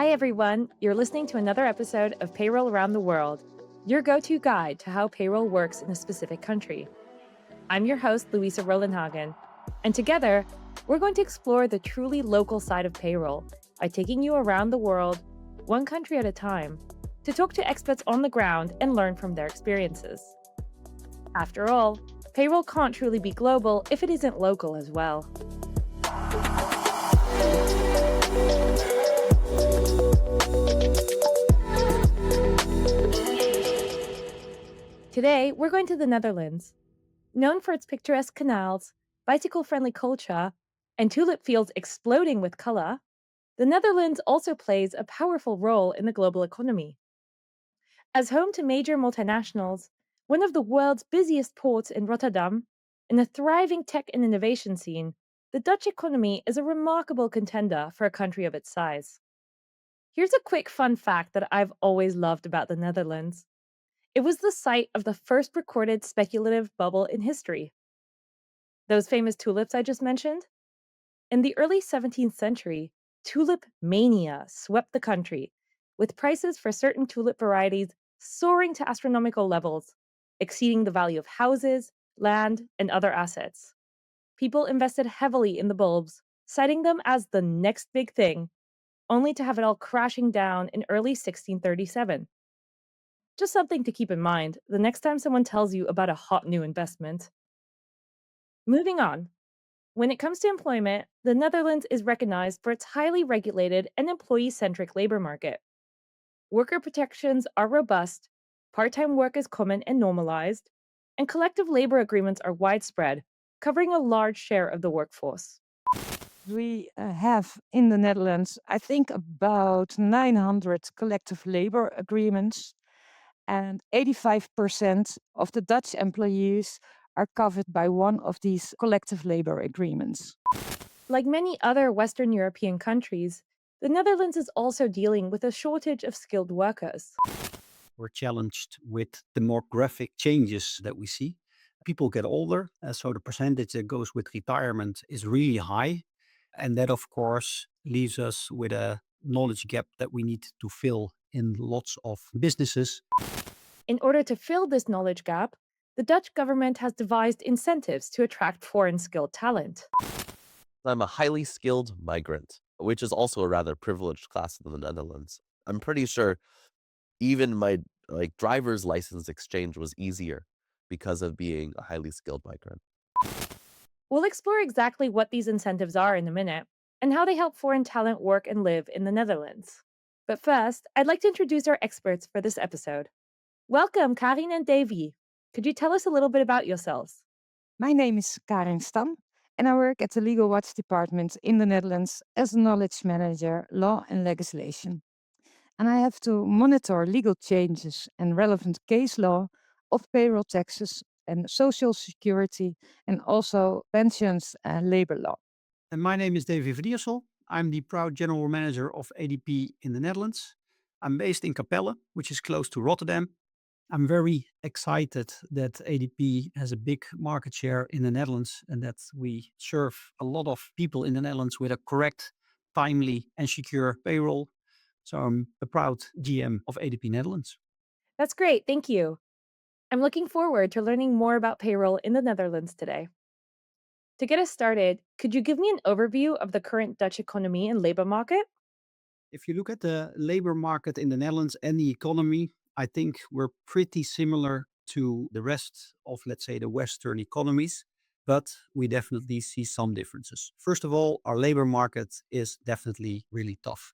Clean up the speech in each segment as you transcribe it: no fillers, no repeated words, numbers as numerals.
Hi, everyone. You're listening to another episode of Payroll Around the World, your go to guide to how payroll works in a specific country. I'm your host, Louisa Rolenhagen, and together, we're going to explore the truly local side of payroll by taking you around the world, one country at a time, to talk to experts on the ground and learn from their experiences. After all, payroll can't truly be global if it isn't local as well. Today, we're going to the Netherlands. Known for its picturesque canals, bicycle friendly culture, and tulip fields exploding with color, the Netherlands also plays a powerful role in the global economy. As home to major multinationals, one of the world's busiest ports in Rotterdam, and a thriving tech and innovation scene, the Dutch economy is a remarkable contender for a country of its size. Here's a quick fun fact that I've always loved about the Netherlands. It was the site of the first recorded speculative bubble in history. Those famous tulips I just mentioned? In the early 17th century, tulip mania swept the country, with prices for certain tulip varieties soaring to astronomical levels, exceeding the value of houses, land, and other assets. People invested heavily in the bulbs, citing them as the next big thing, only to have it all crashing down in early 1637. Just something to keep in mind the next time someone tells you about a hot new investment. Moving on. When it comes to employment, the Netherlands is recognized for its highly regulated and employee centric labor market. Worker protections are robust, part time work is common and normalized, and collective labor agreements are widespread, covering a large share of the workforce. We have in the Netherlands, I think, about 900 collective labor agreements, and 85% of the Dutch employees are covered by one of these collective labor agreements. Like many other Western European countries, the Netherlands is also dealing with a shortage of skilled workers. We're challenged with demographic changes that we see. People get older, so the percentage that goes with retirement is really high. And that, of course, leaves us with a knowledge gap that we need to fill in lots of businesses. In order to fill this knowledge gap, the Dutch government has devised incentives to attract foreign skilled talent. I'm a highly skilled migrant, which is also a rather privileged class in the Netherlands. I'm pretty sure even my driver's license exchange was easier because of being a highly skilled migrant. We'll explore exactly what these incentives are in a minute and how they help foreign talent work and live in the Netherlands. But first, I'd like to introduce our experts for this episode. Welcome, Karin and Davy. Could you tell us a little bit about yourselves? My name is Karin Stam, and I work at the Legal Watch Department in the Netherlands as a knowledge manager, law and legislation. And I have to monitor legal changes and relevant case law of payroll taxes and social security and also pensions and labor law. And my name is Davy Verdiersel. I'm the proud general manager of ADP in the Netherlands. I'm based in Capelle, which is close to Rotterdam. I'm very excited that ADP has a big market share in the Netherlands and that we serve a lot of people in the Netherlands with a correct, timely, and secure payroll. So I'm a proud GM of ADP Netherlands. That's great, thank you. I'm looking forward to learning more about payroll in the Netherlands today. To get us started, could you give me an overview of the current Dutch economy and labor market? If you look at the labor market in the Netherlands and the economy, I think we're pretty similar to the rest of, let's say, the Western economies, but we definitely see some differences. First of all, our labor market is definitely really tough.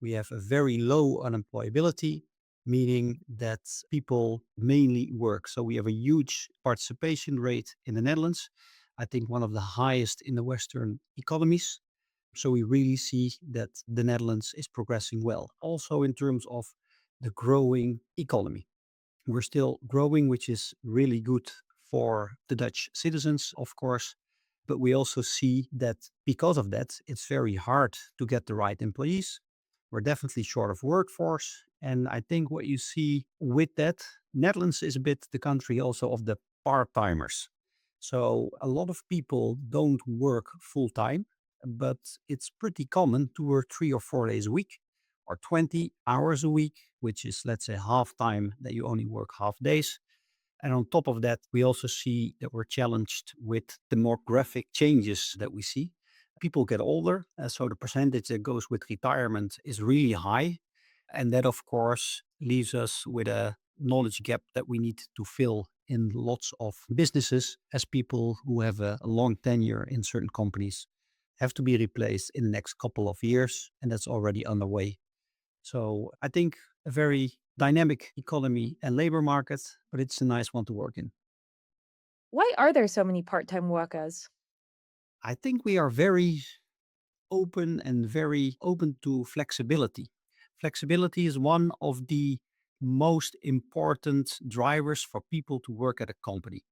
We have a very low unemployability, meaning that people mainly work. So we have a huge participation rate in the Netherlands. I think one of the highest in the Western economies. So we really see that the Netherlands is progressing well. Also in terms of the growing economy. We're still growing, which is really good for the Dutch citizens, of course. But we also see that because of that, it's very hard to get the right employees. We're definitely short of workforce. And I think what you see with that, Netherlands is a bit the country also of the part-timers. So a lot of people don't work full time, but it's pretty common to work 3 or 4 days a week, or 20 hours a week, which is, let's say, half time that you only work half days. And on top of that, we also see that we're challenged with demographic changes that we see. People get older, so the percentage that goes with retirement is really high. And that, of course, leaves us with a knowledge gap that we need to fill in lots of businesses, as people who have a long tenure in certain companies have to be replaced in the next couple of years. And that's already underway. So I think a very dynamic economy and labor market, but it's a nice one to work in. Why are there so many part time workers? I think we are very open and very open to flexibility. Flexibility is one of the most important drivers for people to work at a company.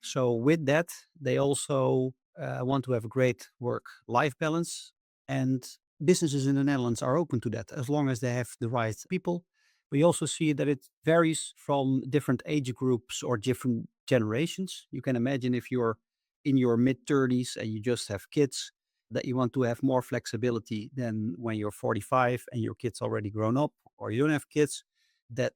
So, with that, they also want to have a great work life balance. And businesses in the Netherlands are open to that as long as they have the right people. We also see that it varies from different age groups or different generations. You can imagine if you're in your mid 30s and you just have kids, that you want to have more flexibility than when you're 45 and your kids already grown up, or you don't have kids. That,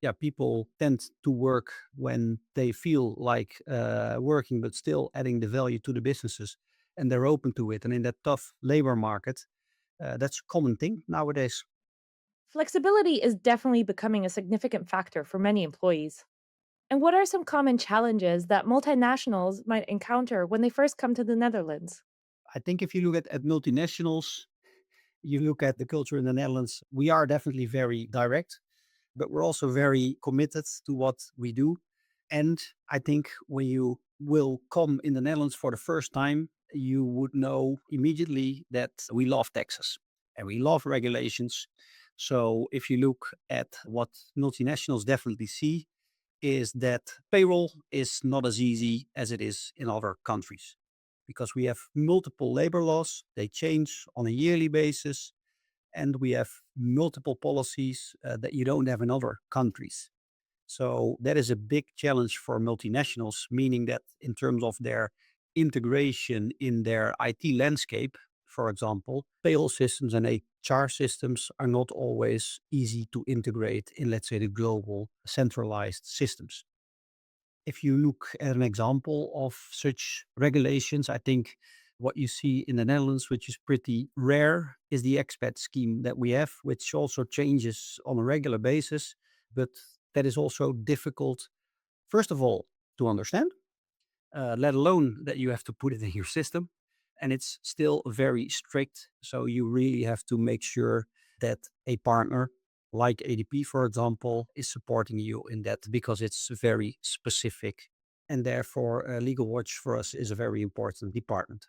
yeah, people tend to work when they feel like working, but still adding the value to the businesses, and they're open to it. And in that tough labor market, that's a common thing nowadays. Flexibility is definitely becoming a significant factor for many employees. And what are some common challenges that multinationals might encounter when they first come to the Netherlands? I think if you look at multinationals, you look at the culture in the Netherlands, we are definitely very direct, but we're also very committed to what we do. And I think when you will come in the Netherlands for the first time, you would know immediately that we love taxes and we love regulations. So if you look at what multinationals definitely see, is that payroll is not as easy as it is in other countries, because we have multiple labor laws, they change on a yearly basis, and we have multiple policies that you don't have in other countries. So that is a big challenge for multinationals, meaning that in terms of their integration in their IT landscape, for example, payroll systems and HR systems are not always easy to integrate in, let's say, the global centralized systems. If you look at an example of such regulations, I think what you see in the Netherlands, which is pretty rare, is the expat scheme that we have, which also changes on a regular basis. But that is also difficult, first of all, to understand, let alone that you have to put it in your system. And it's still very strict. So you really have to make sure that a partner like ADP, for example, is supporting you in that, because it's very specific. And therefore, Legal Watch for us is a very important department.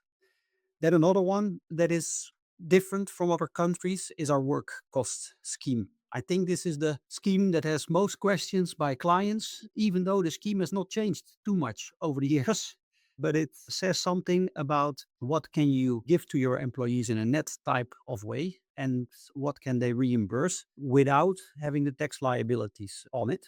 Then another one that is different from other countries is our work cost scheme. I think this is the scheme that has most questions by clients, even though the scheme has not changed too much over the years. But it says something about what can you give to your employees in a net type of way, and what can they reimburse without having the tax liabilities on it.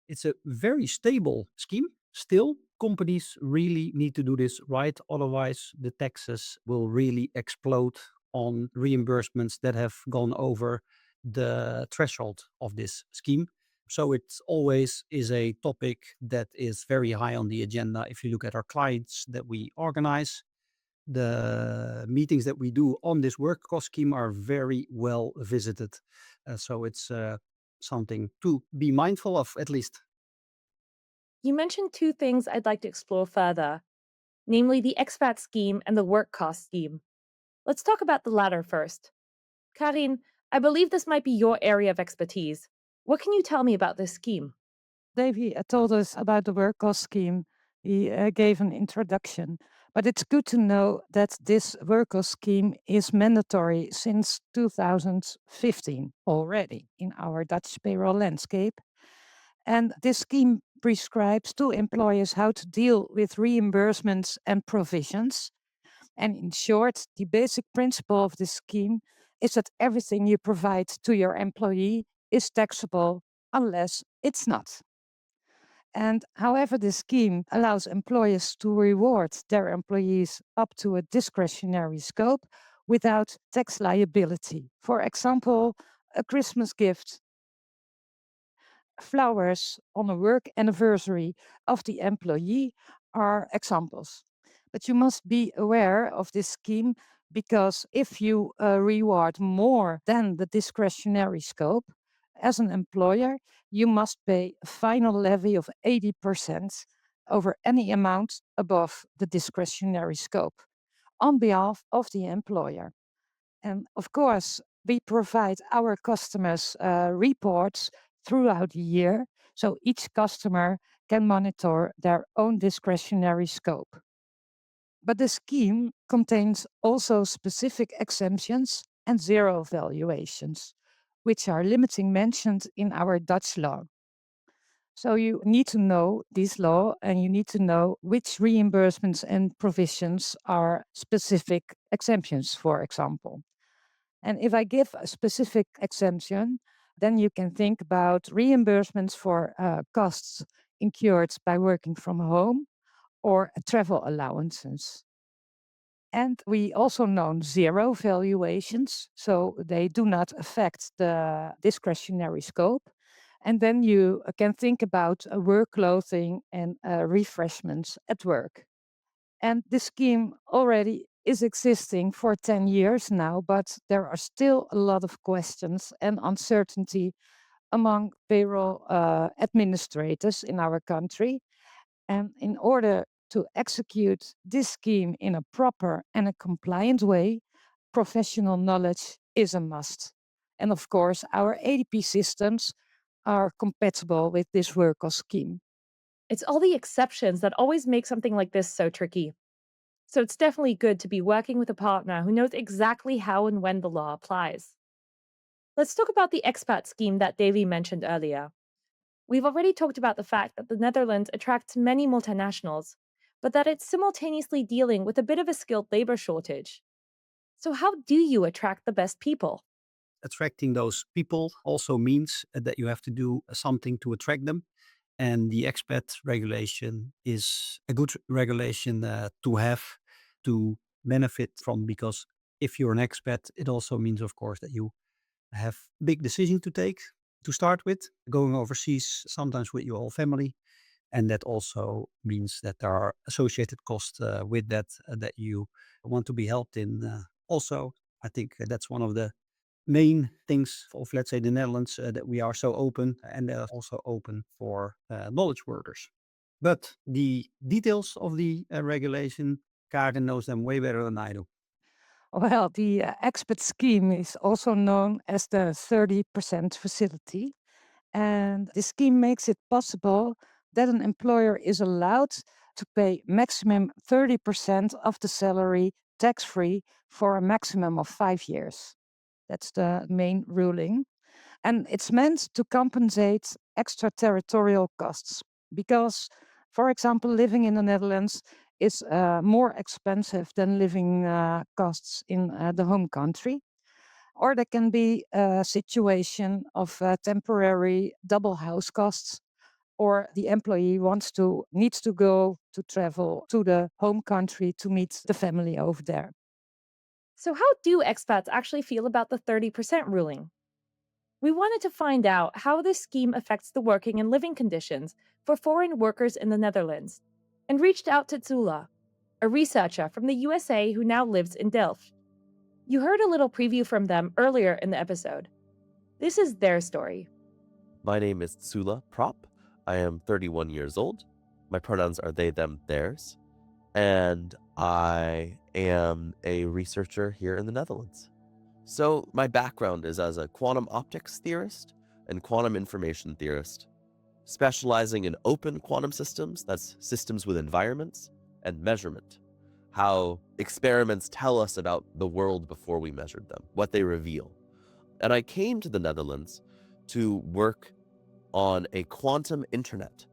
It's a very stable scheme. Still, companies really need to do this right. Otherwise, the taxes will really explode on reimbursements that have gone over the threshold of this scheme. So it always is a topic that is very high on the agenda. If you look at our clients that we organize, the meetings that we do on this work cost scheme are very well visited. So it's something to be mindful of, at least. You mentioned two things I'd like to explore further, namely the expat scheme and the work cost scheme. Let's talk about the latter first. Karin, I believe this might be your area of expertise. What can you tell me about this scheme? Davey told us about the work cost scheme. He gave an introduction. But it's good to know that this work cost scheme is mandatory since 2015 already in our Dutch payroll landscape. And this scheme prescribes to employers how to deal with reimbursements and provisions. And in short, the basic principle of this scheme is that everything you provide to your employee is taxable unless it's not. And however, this scheme allows employers to reward their employees up to a discretionary scope without tax liability. For example, a Christmas gift, flowers on a work anniversary of the employee are examples. But you must be aware of this scheme because if you reward more than the discretionary scope, as an employer, you must pay a final levy of 80% over any amount above the discretionary scope on behalf of the employer. And of course, we provide our customers reports throughout the year, so each customer can monitor their own discretionary scope. But the scheme contains also specific exemptions and zero valuations, which are limiting mentioned in our Dutch law. So you need to know this law and you need to know which reimbursements and provisions are specific exemptions, for example. And if I give a specific exemption, then you can think about reimbursements for costs incurred by working from home or travel allowances. And we also know zero valuations, so they do not affect the discretionary scope. And then you can think about work clothing and refreshments at work. And this scheme already is existing for 10 years now, but there are still a lot of questions and uncertainty among payroll administrators in our country. And in order to execute this scheme in a proper and a compliant way, professional knowledge is a must. And of course, our ADP systems are compatible with this worker scheme. It's all the exceptions that always make something like this so tricky. So it's definitely good to be working with a partner who knows exactly how and when the law applies. Let's talk about the expat scheme that Davy mentioned earlier. We've already talked about the fact that the Netherlands attracts many multinationals, but that it's simultaneously dealing with a bit of a skilled labor shortage. So, how do you attract the best people? Attracting those people also means that you have to do something to attract them. And the expat regulation is a good regulation to have to benefit from, because if you're an expat, it also means, of course, that you have big decisions to take to start with, going overseas, sometimes with your whole family. And that also means that there are associated costs with that that you want to be helped in. Also, I think that's one of the main things of, let's say, the Netherlands, that we are so open, and they're also open for knowledge workers. But the details of the regulation, Karen knows them way better than I do. Well, the expat scheme is also known as the 30% facility. And the scheme makes it possible that an employer is allowed to pay maximum 30% of the salary tax free for a maximum of 5 years. That's the main ruling. And it's meant to compensate extraterritorial costs because, for example, living in the Netherlands is more expensive than living costs in the home country. Or there can be a situation of temporary double house costs, or the employee needs to go to travel to the home country to meet the family over there. So, how do expats actually feel about the 30% ruling? We wanted to find out how this scheme affects the working and living conditions for foreign workers in the Netherlands, and reached out to Zula, a researcher from the USA who now lives in Delft. You heard a little preview from them earlier in the episode. This is their story. My name is Tsula Prop. I am 31 years old. My pronouns are they, them, theirs. And I am a researcher here in the Netherlands. So my background is as a quantum optics theorist and quantum information theorist, specializing in open quantum systems, that's systems with environments, and measurement, how experiments tell us about the world before we measured them, what they reveal. And I came to the Netherlands to work on a quantum internet,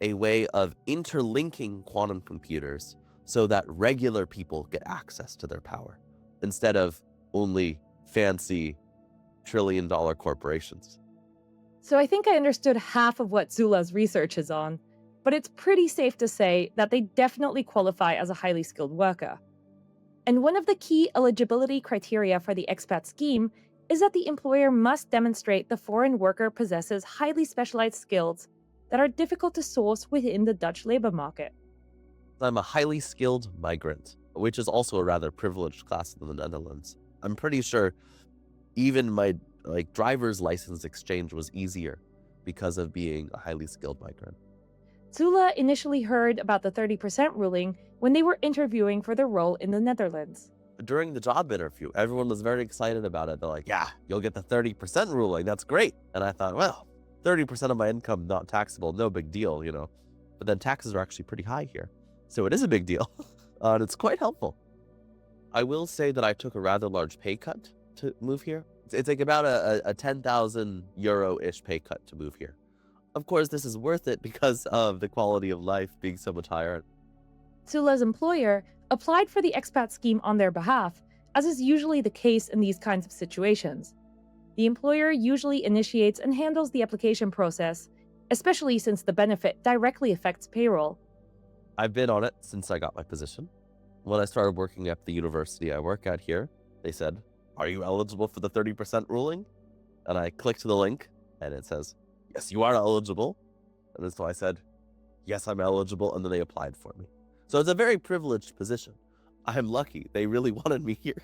a way of interlinking quantum computers so that regular people get access to their power, instead of only fancy trillion-dollar corporations. So I think I understood half of what Zula's research is on, but it's pretty safe to say that they definitely qualify as a highly skilled worker. And one of the key eligibility criteria for the expat scheme is that the employer must demonstrate the foreign worker possesses highly specialized skills that are difficult to source within the Dutch labor market. I'm a highly skilled migrant, which is also a rather privileged class in the Netherlands. I'm pretty sure even my driver's license exchange was easier because of being a highly skilled migrant. Zula initially heard about the 30% ruling when they were interviewing for their role in the Netherlands. During the job interview, everyone was very excited about it. They're like, yeah, you'll get the 30% ruling. That's great. And I thought, well, 30% of my income not taxable, no big deal, you know. But then taxes are actually pretty high here. So it is a big deal. And it's quite helpful. I will say that I took a rather large pay cut to move here. It's like about a 10,000 euro-ish pay cut to move here. Of course, this is worth it because of the quality of life being so much higher. Zula's employer applied for the expat scheme on their behalf, as is usually the case in these kinds of situations. The employer usually initiates and handles the application process, especially since the benefit directly affects payroll. I've been on it since I got my position. When I started working at the university I work at here, they said, are you eligible for the 30% ruling? And I clicked the link and it says, yes, you are eligible. And so I said, yes, I'm eligible. And then they applied for me. So it's a very privileged position. I'm lucky. They really wanted me here.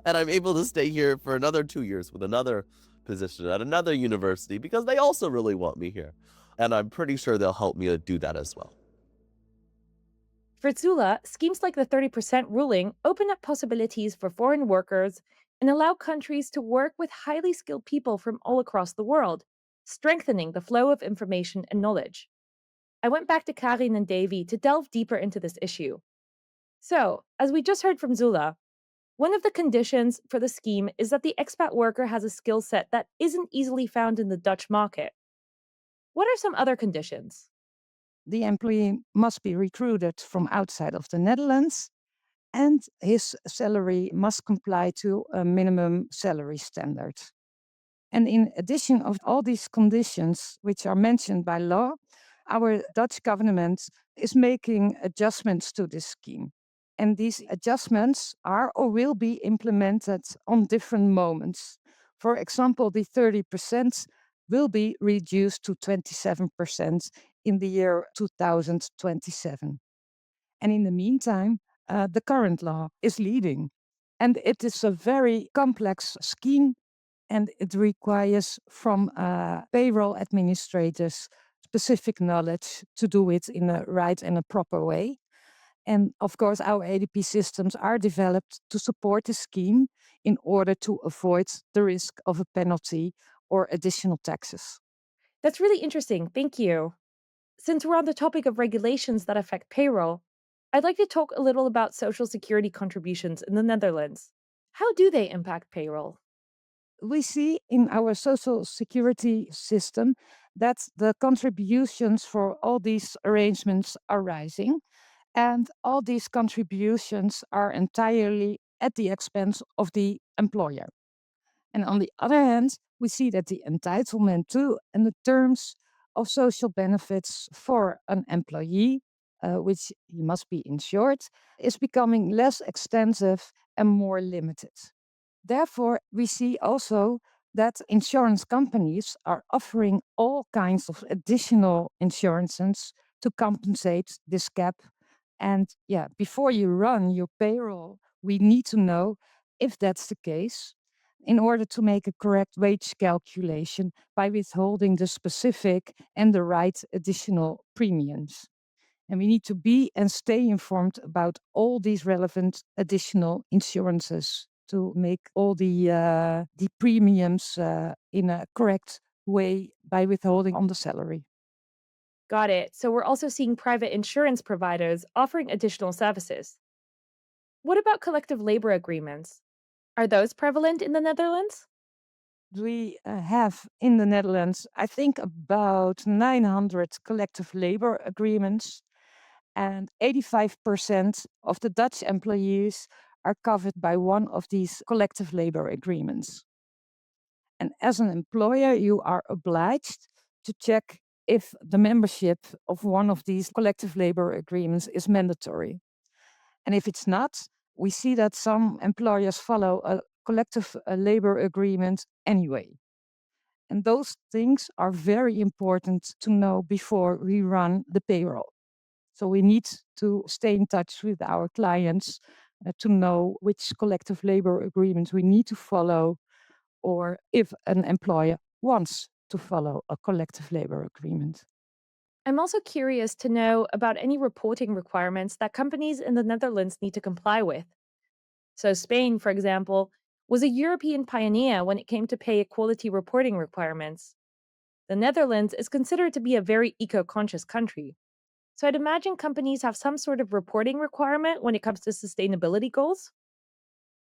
And I'm able to stay here for another 2 years with another position at another university because they also really want me here. And I'm pretty sure they'll help me to do that as well. For Zula, schemes like the 30% ruling open up possibilities for foreign workers and allow countries to work with highly skilled people from all across the world, strengthening the flow of information and knowledge. I went back to Karin and Davy to delve deeper into this issue. So, as we just heard from Zula, one of the conditions for the scheme is that the expat worker has a skill set that isn't easily found in the Dutch market. What are some other conditions? The employee must be recruited from outside of the Netherlands, and his salary must comply to a minimum salary standard. And in addition of all these conditions, which are mentioned by law, our Dutch government is making adjustments to this scheme. And these adjustments are or will be implemented on different moments. For example, the 30% will be reduced to 27% in the year 2027. And in the meantime, the current law is leading. And it is a very complex scheme, and it requires from payroll administrators specific knowledge to do it in a right and a proper way. And of course, our ADP systems are developed to support the scheme in order to avoid the risk of a penalty or additional taxes. That's really interesting. Thank you. Since we're on the topic of regulations that affect payroll, I'd like to talk a little about social security contributions in the Netherlands. How do they impact payroll? We see in our social security system that the contributions for all these arrangements are rising, and all these contributions are entirely at the expense of the employer. And on the other hand, we see that the entitlement to and the terms of social benefits for an employee, which he must be insured, is becoming less extensive and more limited. Therefore, we see also that insurance companies are offering all kinds of additional insurances to compensate this gap. And yeah, before you run your payroll, we need to know if that's the case in order to make a correct wage calculation by withholding the specific and the right additional premiums. And we need to be and stay informed about all these relevant additional insurances to make all the premiums in a correct way by withholding on the salary. Got it. So we're also seeing private insurance providers offering additional services. What about collective labor agreements? Are those prevalent in the Netherlands? We have in the Netherlands, I think, about 900 collective labor agreements, and 85% of the Dutch employees are covered by one of these collective labor agreements. And as an employer, you are obliged to check if the membership of one of these collective labor agreements is mandatory. And if it's not, we see that some employers follow a collective labor agreement anyway. And those things are very important to know before we run the payroll. So we need to stay in touch with our clients to know which collective labor agreements we need to follow, or if an employer wants to follow a collective labor agreement. I'm also curious to know about any reporting requirements that companies in the Netherlands need to comply with. So, Spain, for example, was a European pioneer when it came to pay equality reporting requirements. The Netherlands is considered to be a very eco conscious country. So, I'd imagine companies have some sort of reporting requirement when it comes to sustainability goals.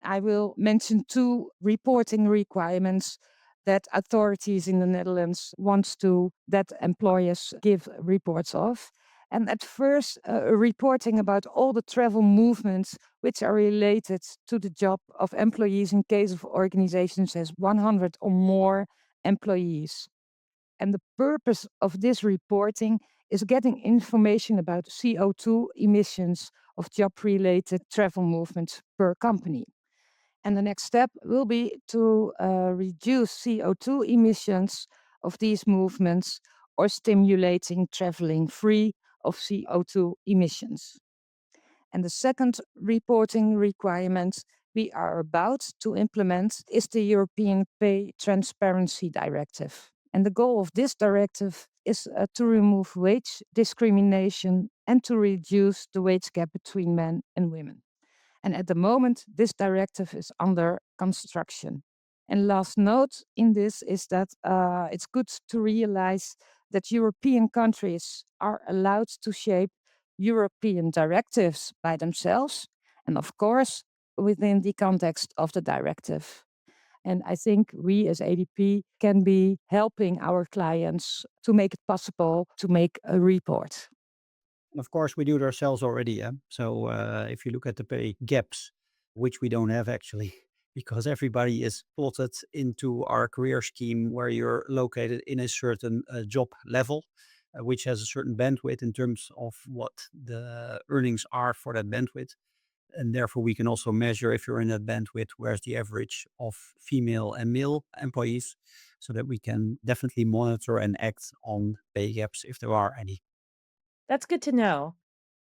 I will mention two reporting requirements that authorities in the Netherlands want to that employers give reports of. And at first, reporting about all the travel movements which are related to the job of employees in case of organizations has 100 or more employees. And the purpose of this reporting is getting information about CO2 emissions of job related travel movements per company. And the next step will be to reduce CO2 emissions of these movements or stimulating traveling free of CO2 emissions. And the second reporting requirement we are about to implement is the European Pay Transparency Directive. And the goal of this directive is to remove wage discrimination and to reduce the wage gap between men and women. And at the moment, this directive is under construction. And last note in this is that it's good to realize that European countries are allowed to shape European directives by themselves, and of course, within the context of the directive. And I think we as ADP can be helping our clients to make it possible to make a report. Of course, we do it ourselves already. Yeah? So if you look at the pay gaps, which we don't have actually, because everybody is plotted into our career scheme where you're located in a certain job level, which has a certain bandwidth in terms of what the earnings are for that bandwidth. And therefore, we can also measure if you're in that bandwidth, where's the average of female and male employees, so that we can definitely monitor and act on pay gaps if there are any. That's good to know.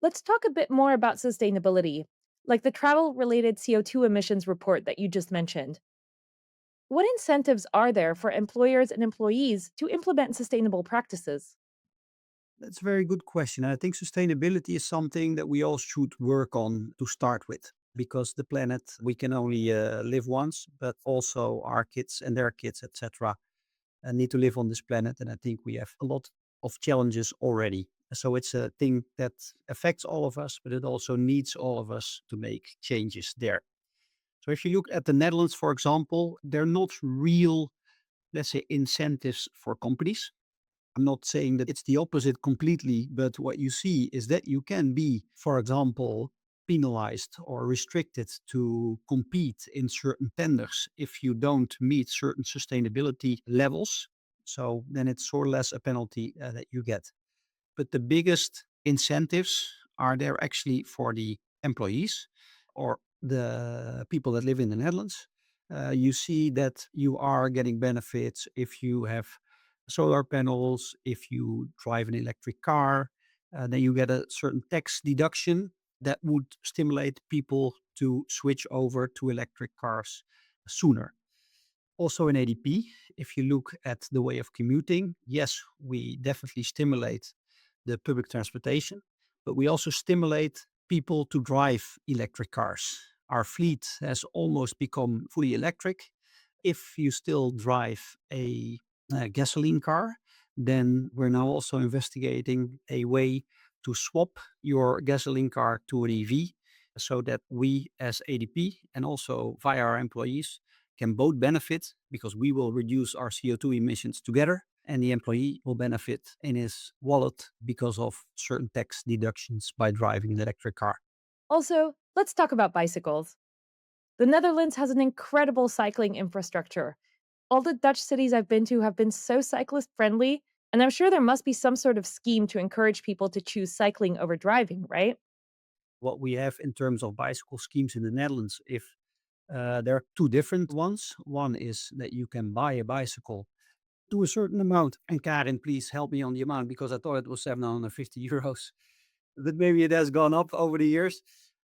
Let's talk a bit more about sustainability, like the travel related CO2 emissions report that you just mentioned. What incentives are there for employers and employees to implement sustainable practices? That's a very good question. I think sustainability is something that we all should work on to start with, because the planet we can only live once, but also our kids and their kids, etc., need to live on this planet. And I think we have a lot of challenges already. So it's a thing that affects all of us, but it also needs all of us to make changes there. So if you look at the Netherlands, for example, they're not real, let's say, incentives for companies. I'm not saying that it's the opposite completely, but what you see is that you can be, for example, penalized or restricted to compete in certain tenders if you don't meet certain sustainability levels. So then it's sort of less a penalty that you get. But the biggest incentives are there actually for the employees or the people that live in the Netherlands. You see that you are getting benefits if you have solar panels, if you drive an electric car, then you get a certain tax deduction that would stimulate people to switch over to electric cars sooner. Also in ADP, if you look at the way of commuting, yes, we definitely stimulate the public transportation, but we also stimulate people to drive electric cars. Our fleet has almost become fully electric. If you still drive a gasoline car, then we're now also investigating a way to swap your gasoline car to an EV so that we as ADP and also via our employees can both benefit because we will reduce our CO2 emissions together and the employee will benefit in his wallet because of certain tax deductions by driving an electric car. Also, let's talk about bicycles. The Netherlands has an incredible cycling infrastructure. All the Dutch cities I've been to have been so cyclist friendly, and I'm sure there must be some sort of scheme to encourage people to choose cycling over driving, right? What we have in terms of bicycle schemes in the Netherlands, if There are two different ones. One is that you can buy a bicycle to a certain amount. And Karin, please help me on the amount because I thought it was 750 euros, but maybe it has gone up over the years.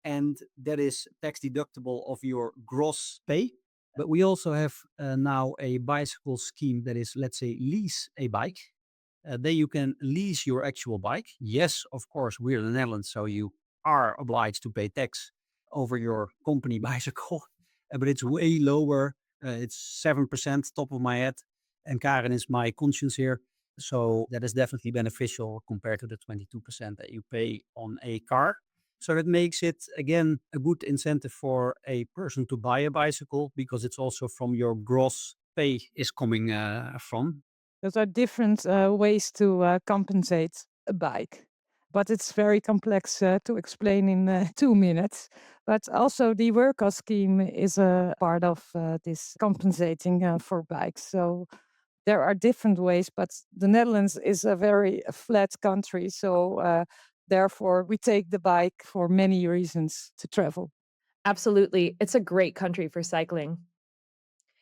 And that is tax deductible of your gross pay. But we also have now a bicycle scheme that is, let's say, lease a bike. Then you can lease your actual bike. Yes, of course, we're in the Netherlands, so you are obliged to pay tax over your company bicycle, but it's way lower. It's 7%, top of my head. And Karen is my conscience here. So that is definitely beneficial compared to the 22% that you pay on a car. So that makes it, again, a good incentive for a person to buy a bicycle because it's also from your gross pay is coming from. Those are different ways to compensate a bike. But it's very complex to explain in 2 minutes. But also, the workout scheme is a part of this compensating for bikes. So there are different ways, but the Netherlands is a very flat country. So therefore, we take the bike for many reasons to travel. Absolutely. It's a great country for cycling.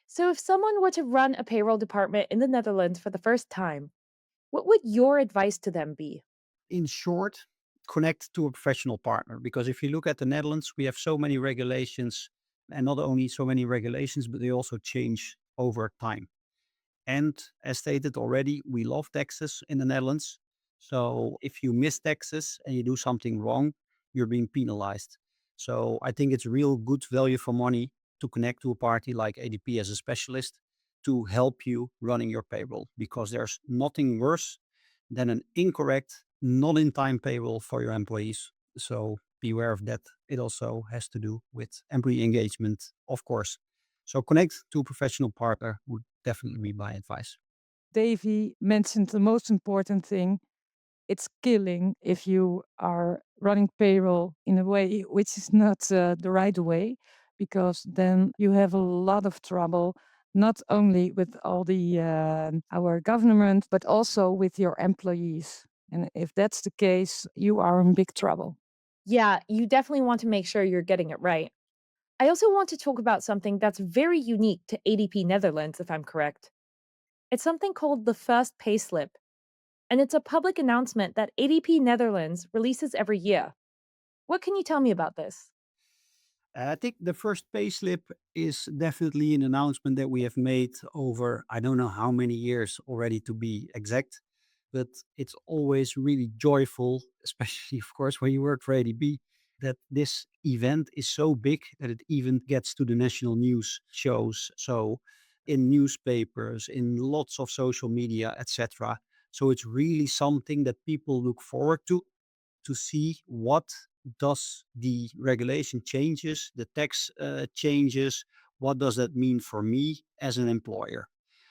So, if someone were to run a payroll department in the Netherlands for the first time, what would your advice to them be? In short, connect to a professional partner. Because if you look at the Netherlands, we have so many regulations, and not only so many regulations, but they also change over time. And as stated already, we love taxes in the Netherlands. So if you miss taxes and you do something wrong, you're being penalized. So I think it's real good value for money to connect to a party like ADP as a specialist to help you running your payroll because there's nothing worse than an incorrect, not in time payroll for your employees. So beware of that. It also has to do with employee engagement, of course. So connect to a professional partner would definitely be my advice. Davy mentioned the most important thing. It's killing if you are running payroll in a way which is not the right way, because then you have a lot of trouble, not only with all the our government, but also with your employees. And if that's the case, you are in big trouble. Yeah, you definitely want to make sure you're getting it right. I also want to talk about something that's very unique to ADP Netherlands, if I'm correct. It's something called the First Payslip, and it's a public announcement that ADP Netherlands releases every year. What can you tell me about this? I think the first payslip is definitely an announcement that we have made over, I don't know how many years already to be exact, but it's always really joyful, especially, of course, when you work for ADB, that this event is so big that it even gets to the national news shows. So in newspapers, in lots of social media, etc. So it's really something that people look forward to see what does the regulation changes, the tax changes, what does that mean for me as an employer?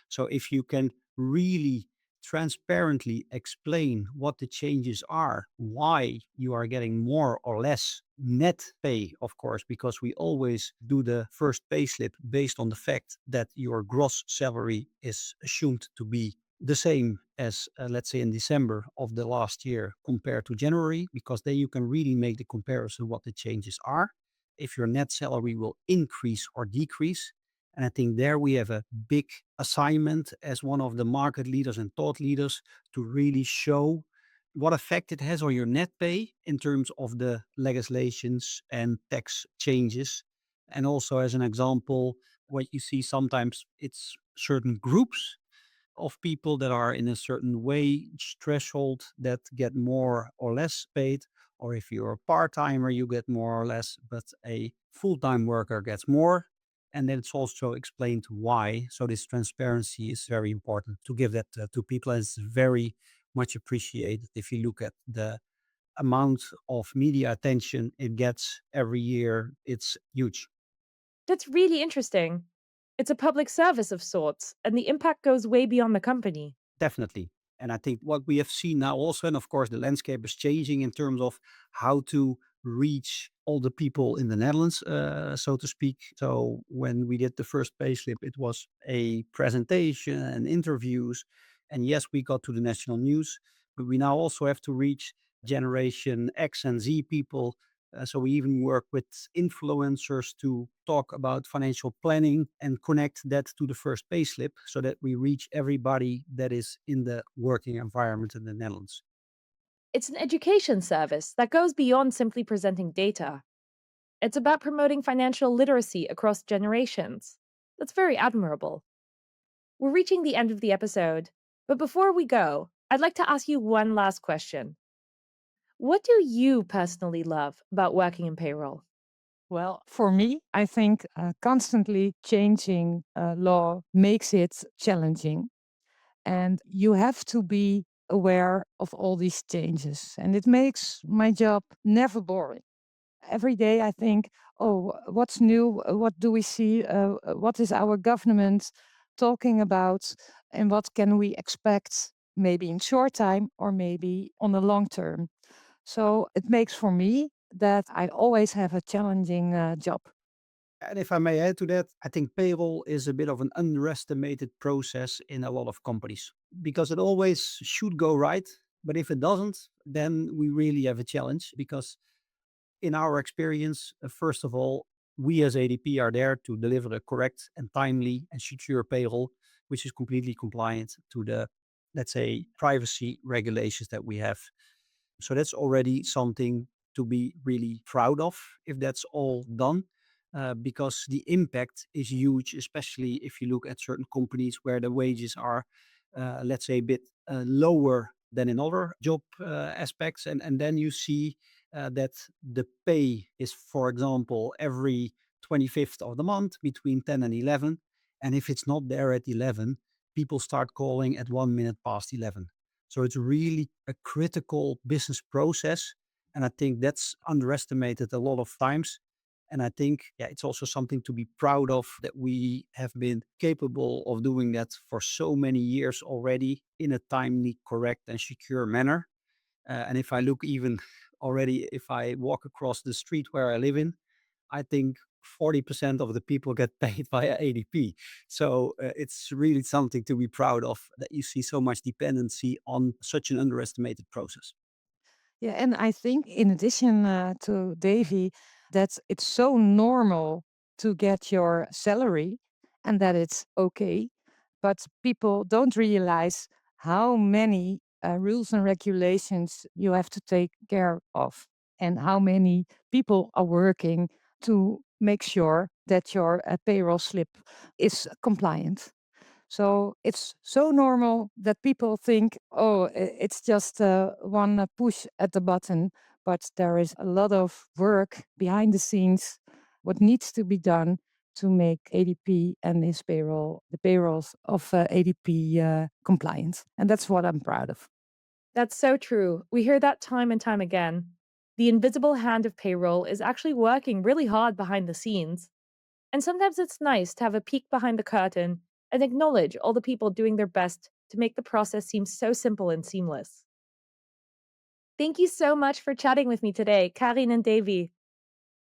So if you can really transparently explain what the changes are, why you are getting more or less net pay, of course, because we always do the first pay slip based on the fact that your gross salary is assumed to be the same as, let's say, in December of the last year compared to January, because then you can really make the comparison what the changes are, if your net salary will increase or decrease. And I think there we have a big assignment as one of the market leaders and thought leaders to really show what effect it has on your net pay in terms of the legislations and tax changes. And also, as an example, what you see sometimes, it's certain groups of people that are in a certain wage threshold that get more or less paid. Or if you're a part timer, you get more or less, but a full time worker gets more. And then it's also explained why. So, this transparency is very important to give that to people. And it's very much appreciated if you look at the amount of media attention it gets every year. It's huge. That's really interesting. It's a public service of sorts, and the impact goes way beyond the company. Definitely. And I think what we have seen now also, and of course, the landscape is changing in terms of how to reach all the people in the Netherlands, so to speak. So when we did the first payslip, it was a presentation and interviews. And yes, we got to the national news, but we now also have to reach Generation X and Z people So we even work with influencers to talk about financial planning and connect that to the first payslip so that we reach everybody that is in the working environment in the Netherlands. It's an education service that goes beyond simply presenting data. It's about promoting financial literacy across generations. That's very admirable. We're reaching the end of the episode, but before we go, I'd like to ask you one last question. What do you personally love about working in payroll? Well, for me, I think constantly changing law makes it challenging. And you have to be aware of all these changes. And it makes my job never boring. Every day I think, oh, what's new? What do we see? What is our government talking about? And what can we expect maybe in short time or maybe on the long term? So it makes for me that I always have a challenging job. And if I may add to that, I think payroll is a bit of an underestimated process in a lot of companies because it always should go right. But if it doesn't, then we really have a challenge because, in our experience, first of all, we as ADP are there to deliver a correct and timely and secure payroll, which is completely compliant to the, let's say, privacy regulations that we have. So that's already something to be really proud of if that's all done, because the impact is huge, especially if you look at certain companies where the wages are, let's say, a bit lower than in other job aspects. And then you see that the pay is, for example, every 25th of the month between 10 and 11. And if it's not there at 11, people start calling at 1 minute past 11. So it's really a critical business process. And I think that's underestimated a lot of times. And I think, yeah, it's also something to be proud of that we have been capable of doing that for so many years already in a timely, correct, and secure manner. And if I look even already, if I walk across the street where I live in, I think 40% of the people get paid via ADP. So it's really something to be proud of that you see so much dependency on such an underestimated process. Yeah, and I think in addition to Davy, that it's so normal to get your salary and that it's okay, but people don't realize how many rules and regulations you have to take care of and how many people are working to make sure that your payroll slip is compliant. So it's so normal that people think, oh, it's just one push at the button, but there is a lot of work behind the scenes, what needs to be done to make ADP and his payroll, the payrolls of ADP compliant. And that's what I'm proud of. That's so true. We hear that time and time again. The invisible hand of payroll is actually working really hard behind the scenes. And sometimes it's nice to have a peek behind the curtain and acknowledge all the people doing their best to make the process seem so simple and seamless. Thank you so much for chatting with me today, Karin and Davy.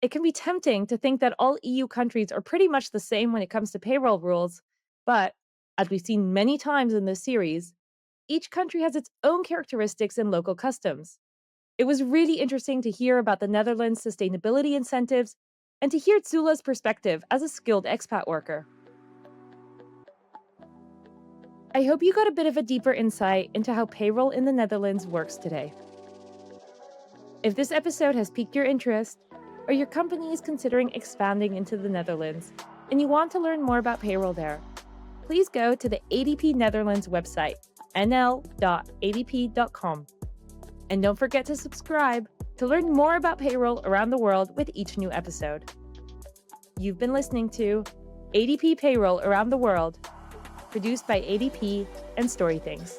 It can be tempting to think that all EU countries are pretty much the same when it comes to payroll rules, but as we've seen many times in this series, each country has its own characteristics and local customs. It was really interesting to hear about the Netherlands' sustainability incentives and to hear Zula's perspective as a skilled expat worker. I hope you got a bit of a deeper insight into how payroll in the Netherlands works today. If this episode has piqued your interest, or your company is considering expanding into the Netherlands, and you want to learn more about payroll there, please go to the ADP Netherlands website, nl.adp.com. And don't forget to subscribe to learn more about payroll around the world with each new episode. You've been listening to ADP Payroll Around the World, produced by ADP and StoryThings.